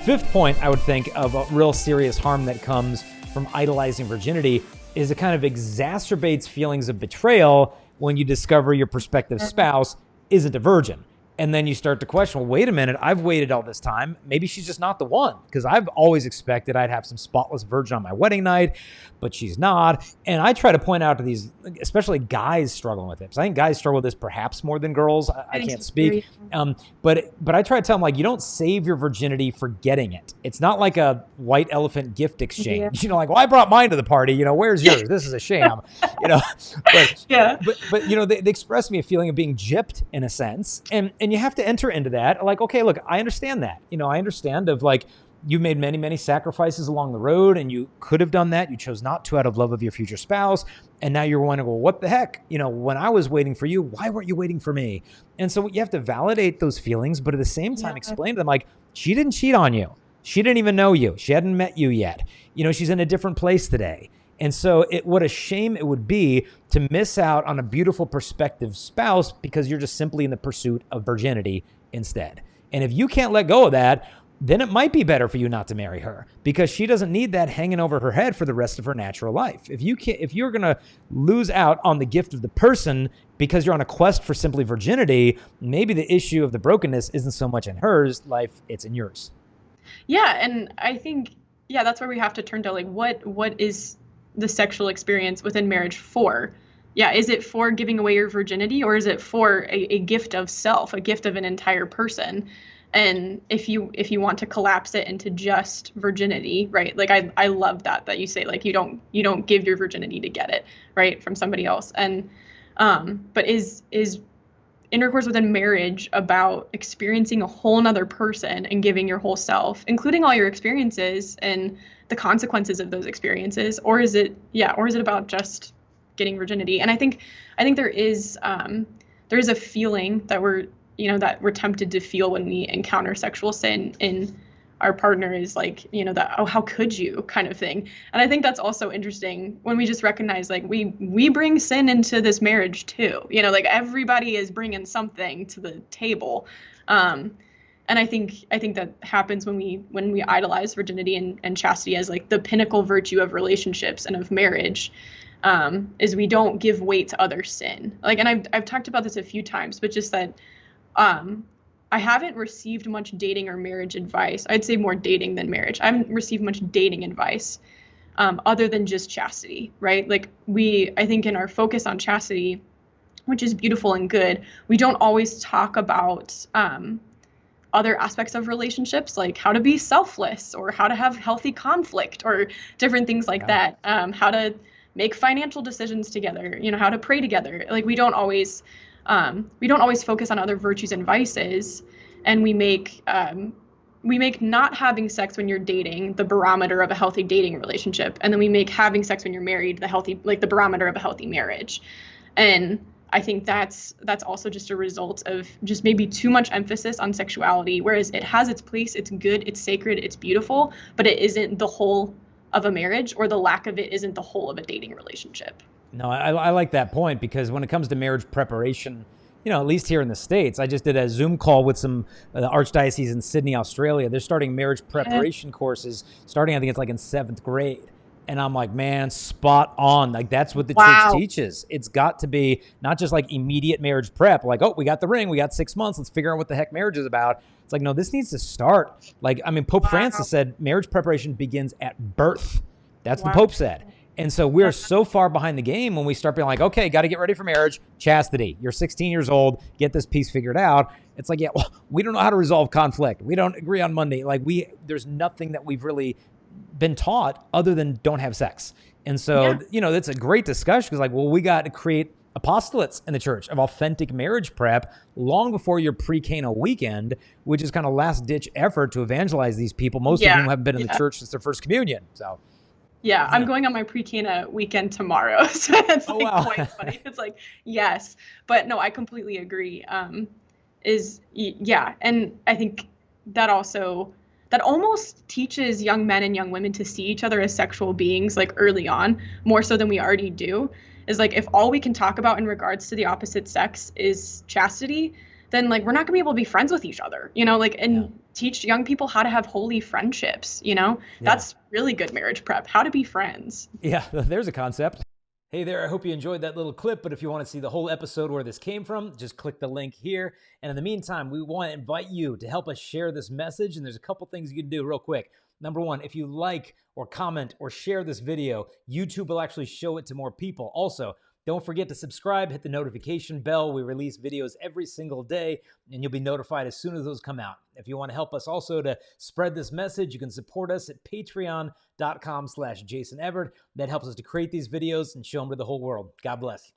fifth point, I would think, of a real serious harm that comes from idolizing virginity is it kind of exacerbates feelings of betrayal when you discover your prospective spouse isn't a virgin. And then you start to question, well, wait a minute, I've waited all this time. Maybe she's just not the one, because I've always expected I'd have some spotless virgin on my wedding night, but she's not. And I try to point out to these, especially guys struggling with it, because I think guys struggle with this perhaps more than girls. I can't speak. But I try to tell them, like, you don't save your virginity for getting it. It's not like a white elephant gift exchange. Yeah. You know, like, well, I brought mine to the party. You know, where's yours? This is a sham. You know, but you know, they express me a feeling of being gypped in a sense, and you have to enter into that. Like, okay, look, I understand that. You know, I understand of like, you made many, many sacrifices along the road, and you could have done that. You chose not to out of love of your future spouse. And now you're wondering, well, what the heck? You know, when I was waiting for you, why weren't you waiting for me? And so you have to validate those feelings, but at the same time, explain to them, like, she didn't cheat on you. She didn't even know you. She hadn't met you yet. You know, she's in a different place today. And so what a shame it would be to miss out on a beautiful prospective spouse because you're just simply in the pursuit of virginity instead. And if you can't let go of that, then it might be better for you not to marry her, because she doesn't need that hanging over her head for the rest of her natural life. If you're going to lose out on the gift of the person because you're on a quest for simply virginity, maybe the issue of the brokenness isn't so much in hers life, it's in yours. Yeah. And I think, that's where we have to turn to, like, what is the sexual experience within marriage for? Yeah. Is it for giving away your virginity, or is it for a gift of self, a gift of an entire person? And if you want to collapse it into just virginity, right? Like, I love that you say, like, you don't give your virginity to get it, right, from somebody else. And but is intercourse within marriage about experiencing a whole nother person and giving your whole self, including all your experiences and the consequences of those experiences, or is it about just getting virginity? And I think there is a feeling that we're tempted to feel when we encounter sexual sin in our partner, is like, that, oh, how could you kind of thing. And I think that's also interesting when we just recognize, like, we bring sin into this marriage too, like, everybody is bringing something to the table. And I think that happens when we idolize virginity and chastity as, like, the pinnacle virtue of relationships and of marriage, is we don't give weight to other sin. Like, and I've talked about this a few times, but just that, I haven't received much dating or marriage advice. I'd say more dating than marriage. I haven't received much dating advice, other than just chastity, right? Like, I think in our focus on chastity, which is beautiful and good, we don't always talk about, other aspects of relationships, like how to be selfless, or how to have healthy conflict, or different things like that. How to make financial decisions together, how to pray together. Like, we don't always focus on other virtues and vices, and we make not having sex when you're dating the barometer of a healthy dating relationship, and then we make having sex when you're married the barometer of a healthy marriage. And I think that's also just a result of just maybe too much emphasis on sexuality, whereas it has its place, it's good, it's sacred, it's beautiful, but it isn't the whole of a marriage, or the lack of it isn't the whole of a dating relationship. No, I like that point, because when it comes to marriage preparation, at least here in the States, I just did a Zoom call with some the Archdiocese in Sydney, Australia. They're starting marriage preparation courses starting, I think it's like in 7th grade. And I'm like, man, spot on. Like, that's what the church teaches. It's got to be not just like immediate marriage prep, like, oh, we got the ring, we got 6 months, let's figure out what the heck marriage is about. It's like, no, this needs to start. Like, I mean, Pope Francis said marriage preparation begins at birth. That's what the Pope said. And so we're so far behind the game when we start being like, okay, got to get ready for marriage, chastity. You're 16 years old, get this piece figured out. It's like, yeah, well, we don't know how to resolve conflict. We don't agree on Monday. Like, there's nothing that we've really been taught other than don't have sex. And so, that's a great discussion, because, like, well, we got to create apostolates in the church of authentic marriage prep long before your pre-Cana weekend, which is kind of last-ditch effort to evangelize these people, most of whom haven't been in the church since their first communion. So, I'm going on my pre-Cana weekend tomorrow, so it's quite funny. It's like, yes, but no, I completely agree. And I think that almost teaches young men and young women to see each other as sexual beings, like, early on, more so than we already do. Is like, if all we can talk about in regards to the opposite sex is chastity, then, like, we're not gonna be able to be friends with each other, teach young people how to have holy friendships, you know? Yeah. That's really good marriage prep, how to be friends. Yeah, there's a concept. Hey there, I hope you enjoyed that little clip, but if you want to see the whole episode where this came from, just click the link here. And in the meantime, we want to invite you to help us share this message, and there's a couple things you can do real quick. Number one, if you like or comment or share this video, YouTube will actually show it to more people. Also, don't forget to subscribe, hit the notification bell. We release videos every single day, and you'll be notified as soon as those come out. If you want to help us also to spread this message, you can support us at patreon.com/Jason Evert. That helps us to create these videos and show them to the whole world. God bless.